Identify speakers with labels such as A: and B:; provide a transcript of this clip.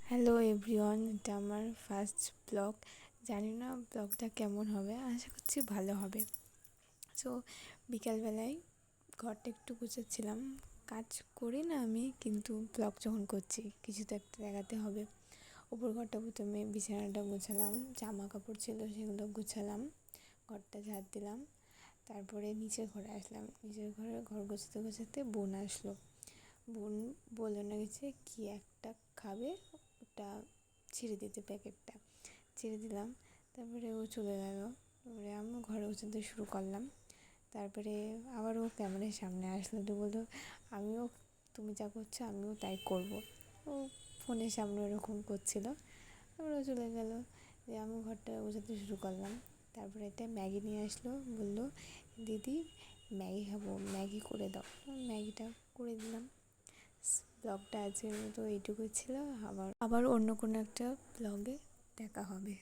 A: Hello everyone, এটা আমার first blog. জানি না ব্লগটা কেমন হবে, আশা করছি ভালো হবে। সো বিকালবেলায় ঘরটা একটু গুছাচ্ছিলাম। কাজ করি না আমি, কিন্তু ব্লগ যখন করছি কিছু তো একটা দেখাতে হবে। উপর ঘরটা প্রথমে বিছানাটা গুছালাম, জামা কাপড় ছিল সেগুলো গুছালাম, ঘরটা ঝাড় দিলাম। তারপরে নিচের ঘরে আসলাম। নিচের ঘর গোছাতে গোছাতে বোন আসলো। বোন বললো না গেছে কি একটা খাবে, ওটা ছিঁড়ে দিতে, প্যাকেটটা ছিঁড়ে দিলাম। তারপরে ও চলে গেল। তারপরে আমিও ঘরে গোছাতে শুরু করলাম। তারপরে আবার ও ক্যামেরার সামনে আসলো, তো বললো আমিও, তুমি যা করছো আমিও তাই করব। ও ফোনের সামনে ওরকম করছিল। তারপরে ও চলে গেল, যে আমি ঘরটা গোছাতে শুরু করলাম। তারপরে একটা ম্যাগি নিয়ে আসলো, বললো দিদি ম্যাগি খাবো, ম্যাগি করে দাও। ম্যাগিটা করে দিলাম। ব্লগটা আজকের মতো এইটুকুই ছিল। আবার অন্য কোনো একটা ব্লগে দেখা হবে।